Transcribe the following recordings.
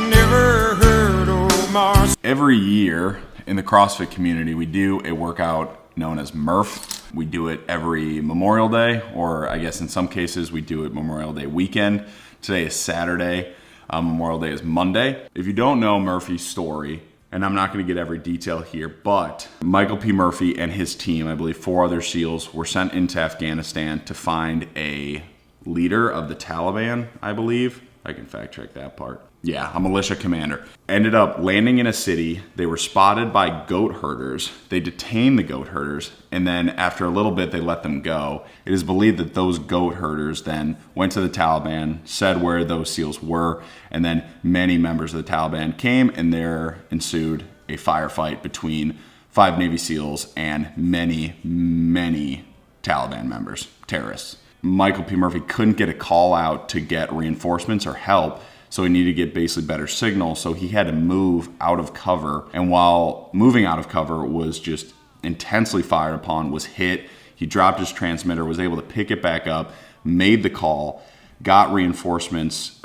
never heard Omar. Every year in the CrossFit community, we do a workout known as MURPH. We do it every Memorial Day, or I guess in some cases we do it Memorial Day weekend. Today is Saturday. Memorial Day is Monday. If you don't know Murphy's story, and I'm not going to get every detail here, but Michael P. Murphy and his team, I believe 4 other SEALs, were sent into Afghanistan to find a leader of the Taliban, I believe. I can fact check that part. Yeah, a militia commander. Ended up landing in a city. They were spotted by goat herders. They detained the goat herders, and then after a little bit, they let them go. It is believed that those goat herders then went to the Taliban, said where those SEALs were, and then many members of the Taliban came, and there ensued a firefight between 5 Navy SEALs and many, many Taliban members, terrorists. Michael P. Murphy couldn't get a call out to get reinforcements or help, so he needed to get basically better signal, so he had to move out of cover. And while moving out of cover was just intensely fired upon, was hit, he dropped his transmitter, was able to pick it back up, made the call, got reinforcements,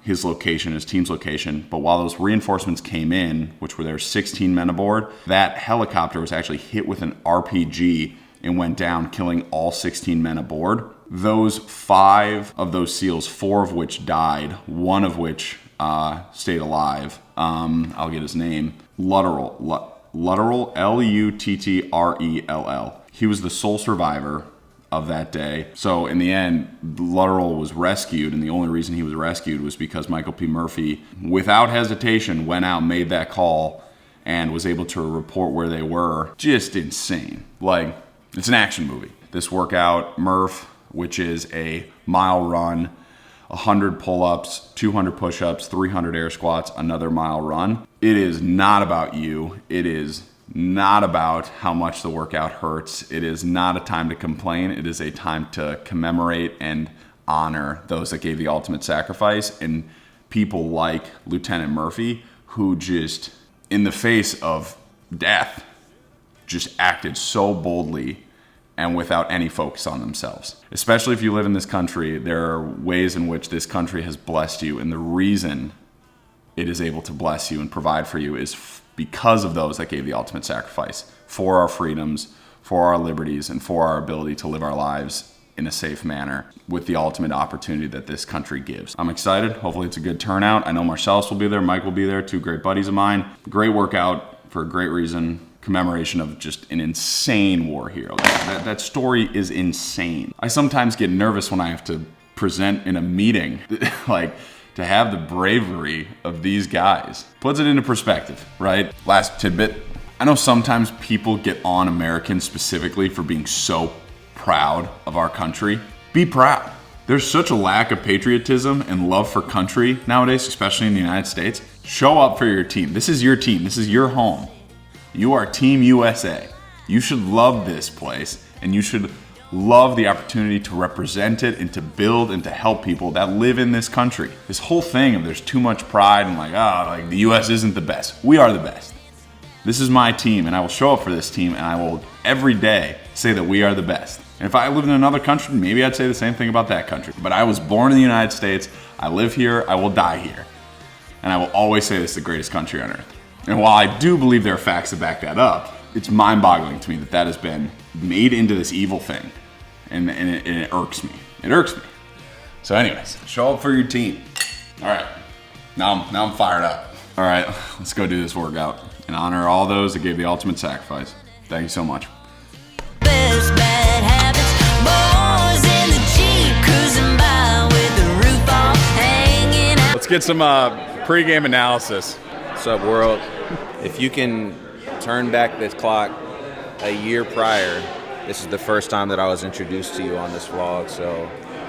his location, his team's location. But while those reinforcements came in, which were there 16 men aboard, that helicopter was actually hit with an RPG and went down, killing all 16 men aboard. Those 5 of those SEALs, 4 of which died, 1 of which stayed alive. I'll get his name. Luttrell, Luttrell. He was the sole survivor of that day. So in the end, Luttrell was rescued, and the only reason he was rescued was because Michael P. Murphy, without hesitation, went out, made that call, and was able to report where they were. Just insane. Like, it's an action movie. This workout, Murf, which is a mile run, 100 pull-ups, 200 push-ups, 300 air squats, another mile run. It is not about you. It is not about how much the workout hurts. It is not a time to complain. It is a time to commemorate and honor those that gave the ultimate sacrifice, and people like Lieutenant Murphy, who just, in the face of death, just acted so boldly and without any focus on themselves. Especially if you live in this country, there are ways in which this country has blessed you, and the reason it is able to bless you and provide for you is because of those that gave the ultimate sacrifice for our freedoms, for our liberties, and for our ability to live our lives in a safe manner with the ultimate opportunity that this country gives. I'm excited. Hopefully it's a good turnout. I know Marcellus will be there, Mike will be there, 2 great buddies of mine. Great workout for a great reason. Commemoration of just an insane war hero. That story is insane. I sometimes get nervous when I have to present in a meeting, like, to have the bravery of these guys. Puts it into perspective, right? Last tidbit. I know sometimes people get on Americans specifically for being so proud of our country. Be proud. There's such a lack of patriotism and love for country nowadays, especially in the United States. Show up for your team. This is your team. This is your home. You are Team USA. You should love this place, and you should love the opportunity to represent it and to build and to help people that live in this country. This whole thing of there's too much pride and like the US isn't the best. We are the best. This is my team, and I will show up for this team, and I will every day say that we are the best. And if I lived in another country, maybe I'd say the same thing about that country. But I was born in the United States. I live here. I will die here. And I will always say this is the greatest country on earth. And while I do believe there are facts to back that up, it's mind-boggling to me that that has been made into this evil thing. And it irks me. It irks me. So anyways, show up for your team. All right, now I'm fired up. All right, let's go do this workout and honor all those that gave the ultimate sacrifice. Thank you so much. Best bad habits, boys in the Jeep cruising by with the roof off, hanging out. Let's get some pre-game analysis. What's up, world? If you can turn back this clock a year prior, this is the first time that I was introduced to you on this vlog, so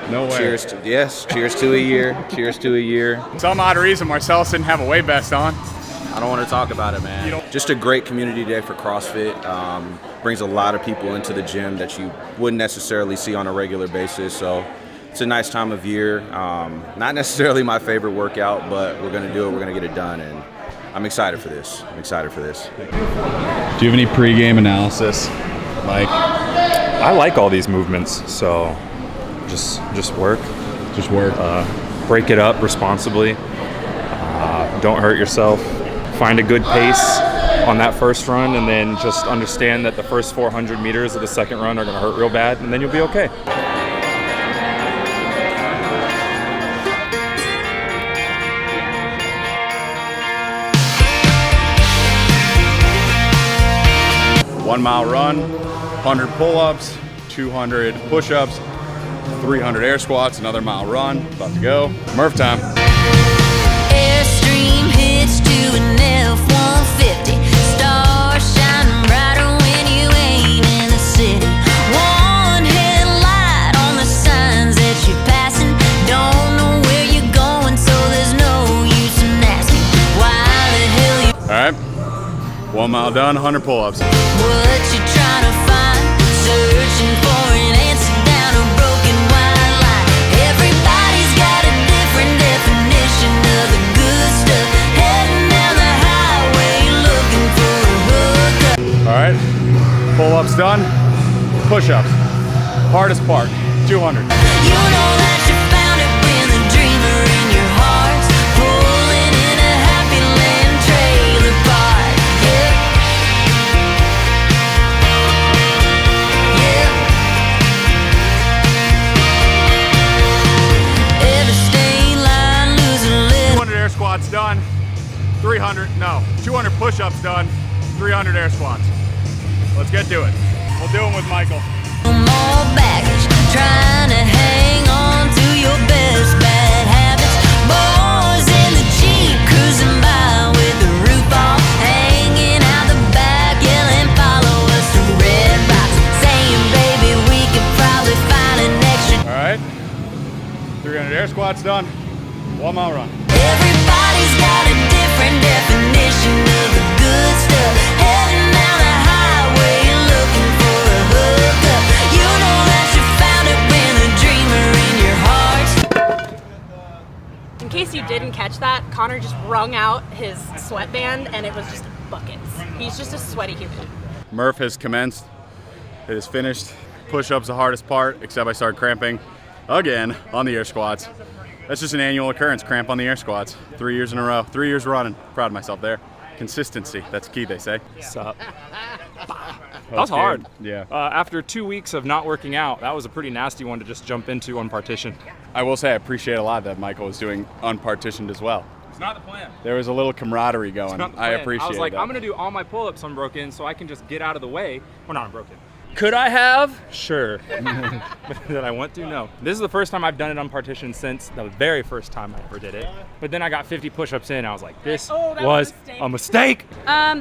No way. cheers to a year. Cheers to a year. Some odd reason Marcellus didn't have a weight vest on. I don't want to talk about it, man. Just a great community day for CrossFit. Brings a lot of people into the gym that you wouldn't necessarily see on a regular basis, so it's a nice time of year. Not necessarily my favorite workout, but we're going to do it. We're going to get it done, and I'm excited for this. Do you have any pre-game analysis, Mike? I like all these movements, so just work. Just work. Break it up responsibly. Don't hurt yourself. Find a good pace on that first run, and then just understand that the first 400 meters of the second run are going to hurt real bad, and then you'll be okay. One mile run, 100 pull-ups, 200 push-ups, 300 air squats, another mile run. About to go. Murph time. Airstream hits to an F-150. Stars shining brighter when you ain't in the city. One headlight on the signs that you're passing. Don't know where you're going, so there's no use in asking why the hell you. All right. 1 mile done, 100 pull-ups. What you trying to find? Searching for an answer down a broken white line. Everybody's got a different definition of the good stuff. Heading down the highway looking for a hookup. All right. Pull-ups done. Push-ups. Hardest part, 200. You know that you found it when the dreamer in your heart's pulling in a happy land trailer park. Yeah. Every state line losing a little. 200 air squats done. 200 push-ups done. 300 air squats. Let's get to it. We'll do them with Michael. More baggage, trying to hang on to your best bad habits. Boys in the Jeep cruising by with the roof off, hanging out the back, yelling, follow us to Red Box, saying, baby, we could probably find an extra. All right. 300 air squats done. 1 mile run. Everybody's got a different definition of the good stuff. Heading down the highway looking for a hookup. You know that you found it when the dreamer in your heart. In case you didn't catch that, Connor just wrung out his sweatband and it was just buckets. He's just a sweaty human. Murph has commenced. It is finished. Push-ups the hardest part, except I started cramping again on the air squats. That's just an annual occurrence, cramp on the air squats. 3 years in a row, 3 years running. Proud of myself there. Consistency, that's key, they say. Sup? That was hard. Yeah. After 2 weeks of not working out, that was a pretty nasty one to just jump into unpartitioned. I will say I appreciate a lot that Michael was doing unpartitioned as well. It's not the plan. There was a little camaraderie going. I appreciate it. I was like, that. I'm going to do all my pull-ups unbroken so I can just get out of the way. Well, not unbroken. Could I have? Sure. But did I want to? No. This is the first time I've done it unpartitioned since the very first time I ever did it. But then I got 50 push-ups in. I was like, this was a mistake.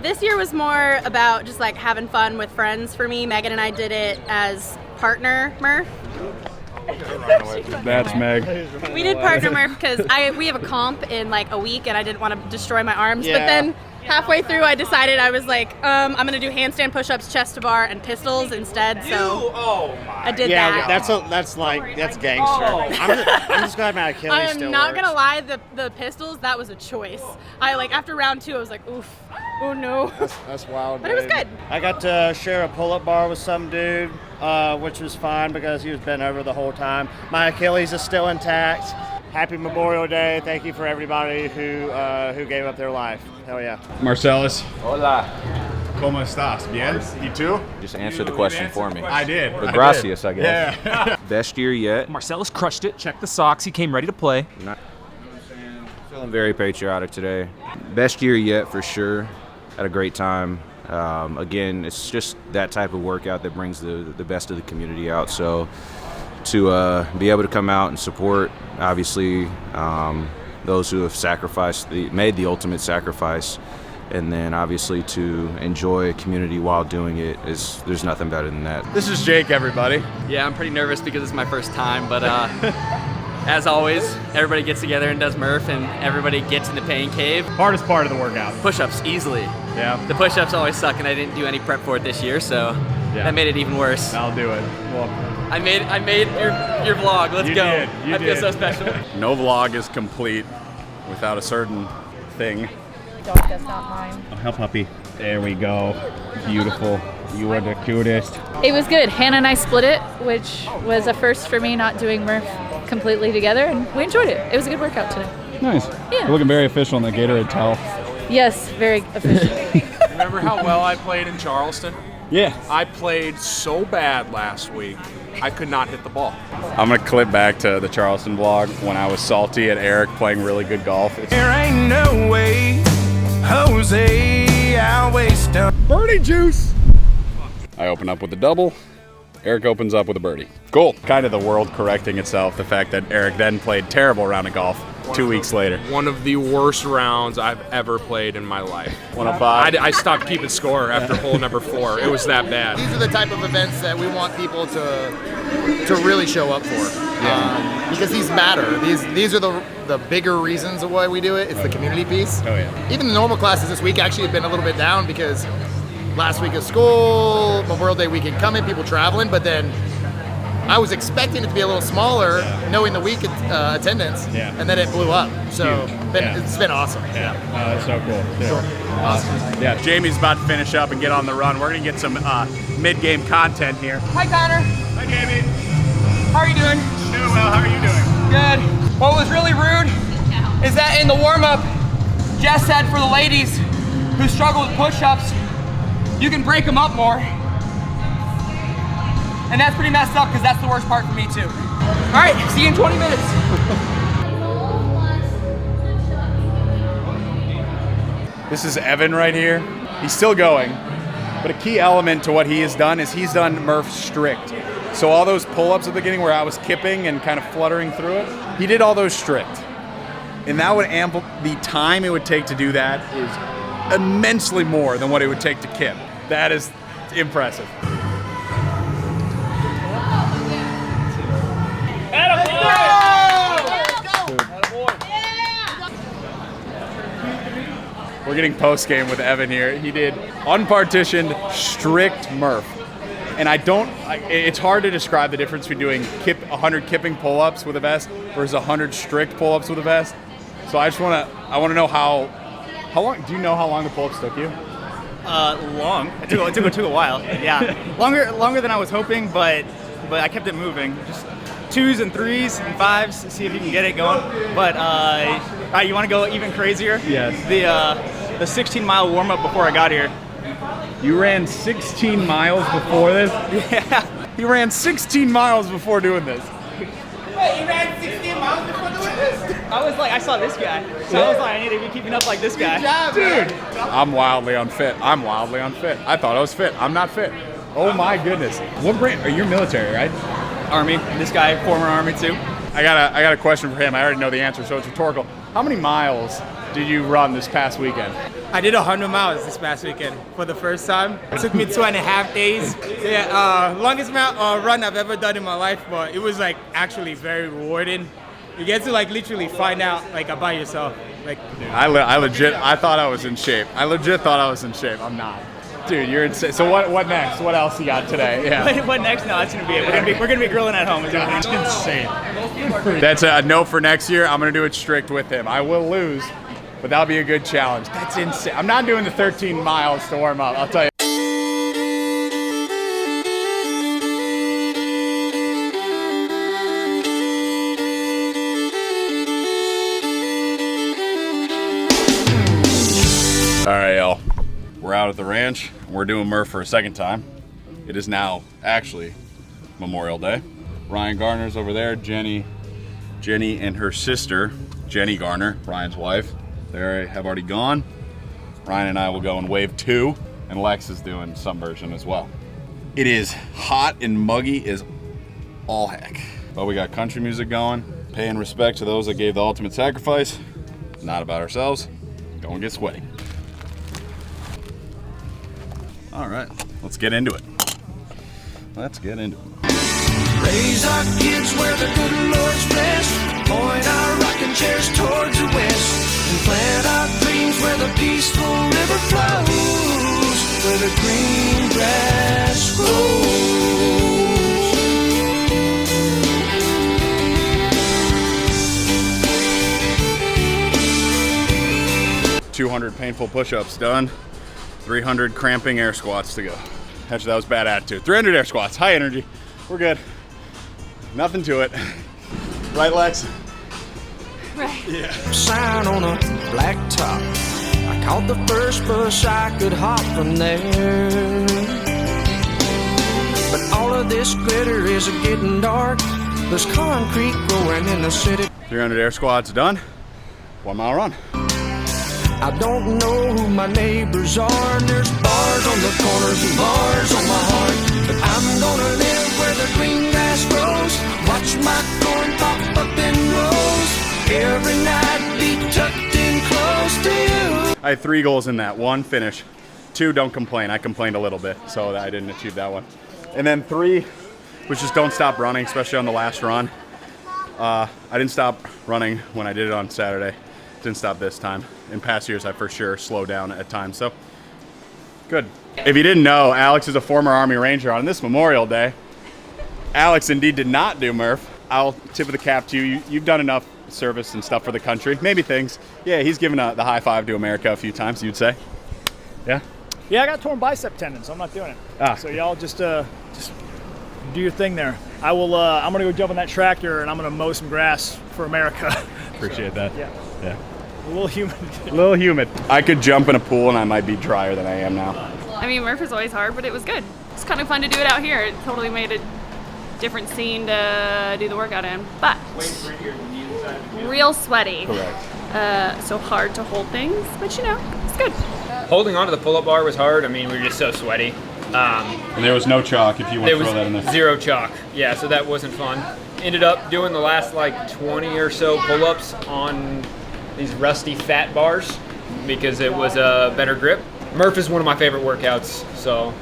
This year was more about just like having fun with friends for me. Megan and I did it as partner Murph. That's Meg. We did partner Murph because we have a comp in like a week and I didn't want to destroy my arms. But then halfway through I decided I was like, I'm gonna do handstand push-ups, chest to bar, and pistols instead. So I did that. That's gangster. I'm just glad my Achilles I am still not works. gonna lie, the pistols, that was a choice. I like after round 2 I was like, oof, oh no. That's wild. But it was good. I got to share a pull-up bar with some dude, which was fine because he was bent over the whole time. My Achilles is still intact. Happy Memorial Day. Thank you for everybody who gave up their life. Hell yeah. Marcellus. Hola. ¿Cómo estás? Bien? ¿Y tú? Just answer the question for me. I did. But gracias, I guess. Yeah. Best year yet. Marcellus crushed it. Check the socks. He came ready to play. Feeling very patriotic today. Best year yet for sure. Had a great time. Again, it's just that type of workout that brings the best of the community out. So to be able to come out and support, obviously, those who have made the ultimate sacrifice, and then obviously to enjoy a community while doing it, there's nothing better than that. This is Jake, everybody. Yeah, I'm pretty nervous because it's my first time, but as always, everybody gets together and does Murph, and everybody gets in the pain cave. Hardest part of the workout. Push-ups, easily. Yeah. The push-ups always suck, and I didn't do any prep for it this year, so that made it even worse. I'll do it. Well, I made your vlog. Let's You go. did. You I feel did. so special. No vlog is complete without a certain thing. Dog does not mind. oh, hell puppy. There we go. Beautiful. You are the cutest. It was good. Hannah and I split it, which was a first for me, not doing Murph completely together, and we enjoyed it. It was a good workout today. Nice. Yeah. You're looking very official in the Gatorade towel. Yes, very official. Remember how well I played in Charleston? Yeah. I played so bad last week, I could not hit the ball. I'm gonna clip back to the Charleston vlog when I was salty at Eric playing really good golf. There ain't no way, Jose, I'll waste time. Birdie juice! I open up with a double. Eric opens up with a birdie. Cool. Kind of the world correcting itself, the fact that Eric then played terrible round of golf 2 weeks later. One of the worst rounds I've ever played in my life. 105. I stopped keeping score after hole number 4. It was that bad. These are the type of events that we want people to really show up for. Because these matter. These are the bigger reasons of why we do it. It's the community piece. Oh yeah. Even the normal classes this week actually have been a little bit down because last week of school, Memorial Day weekend coming, people traveling, but then I was expecting it to be a little smaller, knowing the week attendance, and then it blew up. So it's been awesome. Yeah, that's so cool. Yeah. Awesome. Yeah, Jamie's about to finish up and get on the run. We're gonna get some mid-game content here. Hi, Connor. Hi, Jamie. How are you doing? Doing well. How are you doing? Good. What was really rude is that in the warm-up, Jess said for the ladies who struggle with push-ups, you can break them up more. And that's pretty messed up because that's the worst part for me too. All right, see you in 20 minutes. This is Evan right here. He's still going, but a key element to what he has done is he's done Murph strict. So all those pull-ups at the beginning where I was kipping and kind of fluttering through it, he did all those strict. And that would the time it would take to do that is immensely more than what it would take to kip. That is impressive. We're getting post-game with Evan here. He did unpartitioned, strict Murph. And it's hard to describe the difference between doing 100 kipping pull-ups with a vest versus 100 strict pull-ups with a vest. So I want to know how long, do you know how long the pull-ups took you? Long. It took a while. Yeah, longer than I was hoping, but I kept it moving. Just 2s and 3s and 5s, see if you can get it going. But you want to go even crazier? Yes. The 16-mile warm-up before I got here. You ran 16 miles before this? Yeah. He ran 16 miles before doing this. Wait, you ran 16 miles before doing this? I saw this guy. So I was like, I need to be keeping up like this guy. Good job, Dude, I'm wildly unfit. I thought I was fit. I'm not fit. Oh my goodness. What brand? Are you military, right? Army. This guy, former Army too. I got a question for him. I already know the answer, so it's rhetorical. How many miles did you run this past weekend? I did 100 miles this past weekend for the first time. It took me 2.5 days. Yeah, longest run I've ever done in my life, but it was actually very rewarding. You get to literally find out about yourself. Dude, I thought I was in shape. I legit thought I was in shape. I'm not. Dude, you're insane. So what next? What else you got today? Yeah. What next? No, that's gonna be it. We're gonna be grilling at home. That's insane. That's a no for next year. I'm gonna do it strict with him. I will lose, but that'll be a good challenge. That's insane. I'm not doing the 13 miles to warm up. I'll tell you. All right, y'all. We're out at the ranch. We're doing Murph for a second time. It is now actually Memorial Day. Ryan Garner's over there. Jenny and her sister, Jenny Garner, Ryan's wife, they have already gone. Ryan and I will go in wave 2, and Lex is doing some version as well. It is hot and muggy as all heck. But we got country music going, paying respect to those that gave the ultimate sacrifice. Not about ourselves. Don't get sweaty. All right, let's get into it. Raise our kids where the good Lord's blessed. Point our rocking chairs towards the west. And plant our dreams where the peaceful river flows. Where the green grass grows. 200 painful push-ups done. 300 cramping air squats to go. Actually, that was bad attitude. 300 air squats, high energy. We're good. Nothing to it. Right, Lex? Sign on a black top. I caught the first bus I could hop from there. But all of this glitter is getting dark. There's concrete growing in the city. 300 air squats done. 1 mile run. I don't know who my neighbors are. There's bars on the corners and bars on my heart. But I'm gonna live where the green grass grows. Watch my corn pop up in rows. Every night be tucked in close to you. I had 3 goals in that. 1, finish. 2, don't complain. I complained a little bit, so I didn't achieve that one. And then 3 was just don't stop running, especially on the last run. I didn't stop running when I did it on Saturday. Didn't stop this time. In past years, I for sure slowed down at times, so good. If you didn't know, Alex is a former Army Ranger. On this Memorial Day, Alex indeed did not do Murph. I'll tip of the cap to you. You've done enough service and stuff for the country. Maybe things. Yeah, he's given the high five to America a few times, you'd say. Yeah? Yeah, I got torn bicep tendons, so I'm not doing it. So y'all just do your thing there. I will. I'm gonna go jump on that tractor and I'm gonna mow some grass for America. Appreciate that. Yeah. Yeah. A little humid. A little humid. I could jump in a pool and I might be drier than I am now. I mean, Murph is always hard, but it was good. It's kind of fun to do it out here. It totally made a different scene to do the workout in, but real sweaty. Correct. So hard to hold things, but you know, it's good. Holding onto the pull-up bar was hard. I mean, we were just so sweaty. And there was no chalk if you want to throw that in there. There was 0 chalk. Yeah, so that wasn't fun. Ended up doing the last like 20 or so pull-ups on these rusty fat bars because it was a better grip. Murph is one of my favorite workouts, so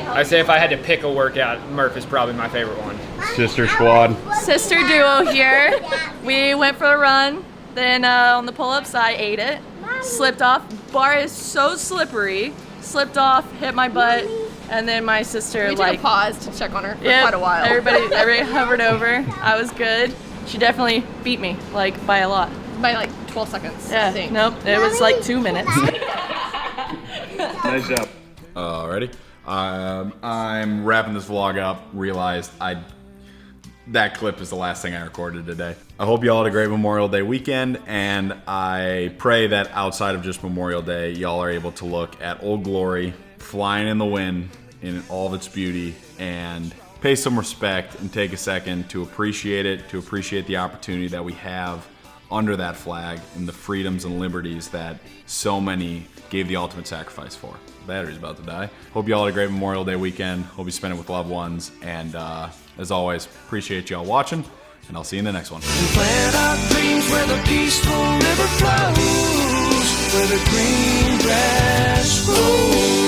I say if I had to pick a workout, Murph is probably my favorite one. Sister squad. Sister duo here. We went for a run. Then on the pull-ups, I ate it. Slipped off. Bar is so slippery. Slipped off, hit my butt, and then my sister We took a pause to check on her for quite a while. Everybody hovered over. I was good. She definitely beat me, like by a lot. By like 12 seconds, Yeah. I think. Nope. It was like 2 minutes. Nice job. Alrighty. I'm wrapping this vlog up. Realized that clip is the last thing I recorded today. I hope y'all had a great Memorial Day weekend, and I pray that outside of just Memorial Day, y'all are able to look at Old Glory flying in the wind in all of its beauty and pay some respect and take a second to appreciate it, to appreciate the opportunity that we have under that flag and the freedoms and liberties that so many gave the ultimate sacrifice for. Battery's about to die. Hope y'all had a great Memorial Day weekend. Hope you spent it with loved ones. And as always, appreciate y'all watching, and I'll see you in the next one. And plant our dreams where the peaceful river flows, where the green grass grows.